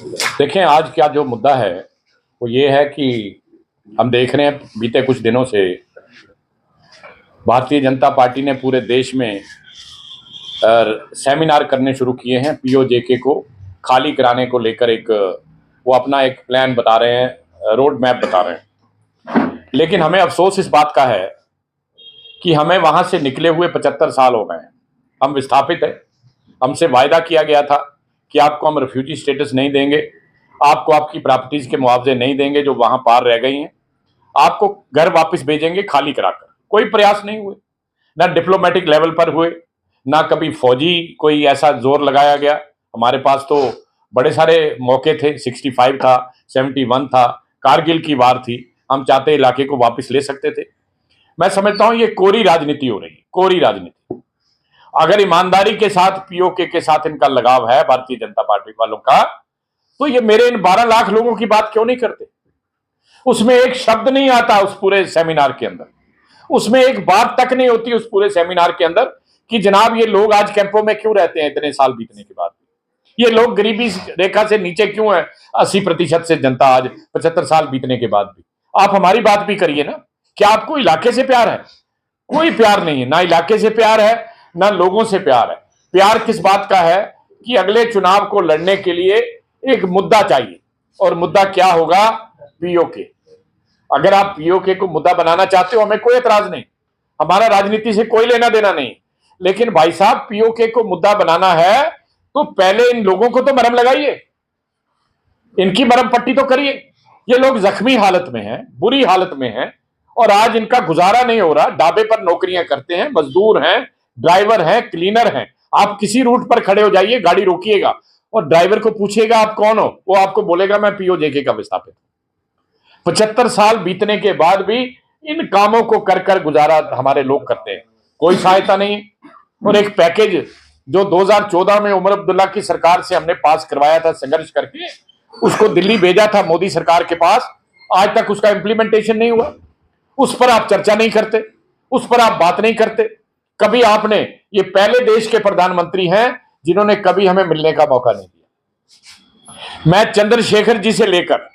देखें, आज का जो मुद्दा है वो ये है कि हम देख रहे हैं बीते कुछ दिनों से भारतीय जनता पार्टी ने पूरे देश में सेमिनार करने शुरू किए हैं। पीओजेके को खाली कराने को लेकर वो अपना एक प्लान बता रहे हैं, रोड मैप बता रहे हैं। लेकिन हमें अफसोस इस बात का है कि हमें वहां से निकले हुए 75 साल हो गए हैं। हम विस्थापित हैं। हमसे वायदा किया गया था कि आपको हम रिफ्यूजी स्टेटस नहीं देंगे, आपको आपकी प्रॉपर्टीज के मुआवजे नहीं देंगे जो वहां पार रह गई हैं, आपको घर वापस भेजेंगे खाली कराकर। कोई प्रयास नहीं हुए, ना डिप्लोमेटिक लेवल पर हुए, ना कभी फौजी कोई ऐसा जोर लगाया गया। हमारे पास तो बड़े सारे मौके थे, 65 था, 71 था, कारगिल की वार थी, हम चाहते इलाके को वापस ले सकते थे। मैं समझता हूं ये कोरी राजनीति हो रही है, कोरी राजनीति। अगर ईमानदारी के साथ पीओके के साथ इनका लगाव है भारतीय जनता पार्टी वालों का, तो ये मेरे इन 12 लाख लोगों की बात क्यों नहीं करते? उसमें एक शब्द नहीं आता उस पूरे सेमिनार के अंदर, उसमें एक बात तक नहीं होती उस पूरे सेमिनार के अंदर कि जनाब ये लोग आज कैंपों में क्यों रहते हैं इतने साल बीतने के बाद, ये लोग गरीबी रेखा से नीचे क्यों है 80% से जनता आज 75 साल बीतने के बाद भी। आप हमारी बात भी करिए ना। क्या आपको इलाके से प्यार है? कोई प्यार नहीं है, ना इलाके से प्यार है, ना लोगों से प्यार है। प्यार किस बात का है कि अगले चुनाव को लड़ने के लिए एक मुद्दा चाहिए, और मुद्दा क्या होगा? पीओके। अगर आप पीओके को मुद्दा बनाना चाहते हो, हमें कोई एतराज नहीं, हमारा राजनीति से कोई लेना देना नहीं। लेकिन भाई साहब, पीओके को मुद्दा बनाना है तो पहले इन लोगों को तो मरहम लगाइए, इनकी मरहम पट्टी तो करिए। ये लोग जख्मी हालत में हैं, बुरी हालत में हैं, और आज इनका गुजारा नहीं हो रहा। ढाबे पर नौकरियां करते हैं, मजदूर हैं, ड्राइवर हैं, क्लीनर हैं। आप किसी रूट पर खड़े हो जाइए, गाड़ी रोकिएगा और ड्राइवर को पूछिएगा आप कौन हो, वो आपको बोलेगा मैं पीओजेके का विस्थापित। 75 साल बीतने के बाद भी इन कामों को कर कर गुजारा हमारे लोग करते हैं, कोई सहायता नहीं। और एक पैकेज जो 2014 में उमर अब्दुल्ला की सरकार से हमने पास करवाया था संघर्ष करके, उसको दिल्ली भेजा था मोदी सरकार के पास, आज तक उसका इंप्लीमेंटेशन नहीं हुआ। उस पर आप चर्चा नहीं करते, उस पर आप बात नहीं करते। कभी आपने, ये पहले देश के प्रधानमंत्री हैं जिन्होंने कभी हमें मिलने का मौका नहीं दिया। मैं चंद्रशेखर जी से लेकर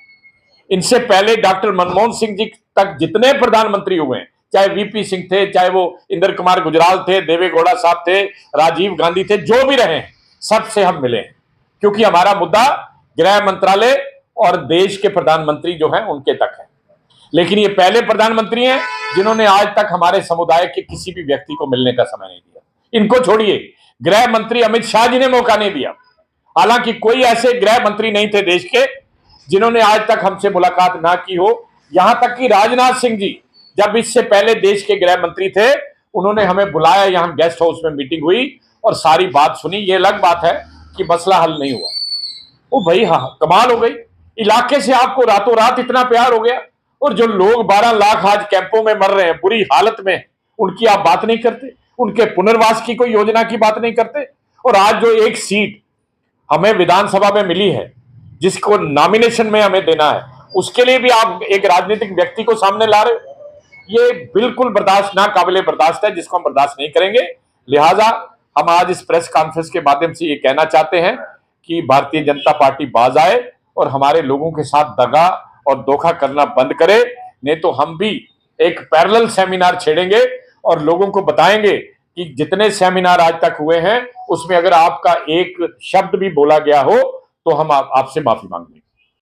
इनसे पहले डॉक्टर मनमोहन सिंह जी तक जितने प्रधानमंत्री हुए हैं, चाहे वीपी सिंह थे, चाहे वो इंद्र कुमार गुजराल थे, देवेगौड़ा साहब थे, राजीव गांधी थे, जो भी रहे, सबसे हम मिले हैं, क्योंकि हमारा मुद्दा गृह मंत्रालय और देश के प्रधानमंत्री जो हैं उनके तक है। लेकिन ये पहले प्रधानमंत्री हैं जिन्होंने आज तक हमारे समुदाय के किसी भी व्यक्ति को मिलने का समय नहीं दिया। इनको छोड़िए, गृह मंत्री अमित शाह जी ने मौका नहीं दिया। हालांकि कोई ऐसे गृह मंत्री नहीं थे देश के जिन्होंने आज तक हमसे मुलाकात ना की हो। यहां तक कि राजनाथ सिंह जी जब इससे पहले देश के गृह मंत्री थे, उन्होंने हमें बुलाया, यहां गेस्ट हाउस में मीटिंग हुई और सारी बात सुनी। ये अलग बात है कि मसला हल नहीं हुआ। वो भाई, हाँ, कमाल हो गई। इलाके से आपको रातों रात इतना प्यार हो गया, और जो लोग 12 लाख आज कैंपों में मर रहे हैं बुरी हालत में, उनकी आप बात नहीं करते, उनके पुनर्वास की कोई योजना की बात नहीं करते। और आज जो एक सीट हमें विधानसभा में मिली है, जिसको नॉमिनेशन में हमें देना है, उसके लिए भी आप एक राजनीतिक व्यक्ति को सामने ला रहे हो। ये बिल्कुल बर्दाश्त, ना काबिले बर्दाश्त है, जिसको हम बर्दाश्त नहीं करेंगे। लिहाजा हम आज इस प्रेस कॉन्फ्रेंस के माध्यम से ये कहना चाहते हैं कि भारतीय जनता पार्टी बाज आए और हमारे लोगों के साथ दगा और धोखा करना बंद करे। नहीं तो हम भी एक पैरेलल सेमिनार छेड़ेंगे और लोगों को बताएंगे कि जितने सेमिनार आज तक हुए हैं उसमें अगर आपका एक शब्द भी बोला गया हो तो हम आपसे माफी मांगेंगे।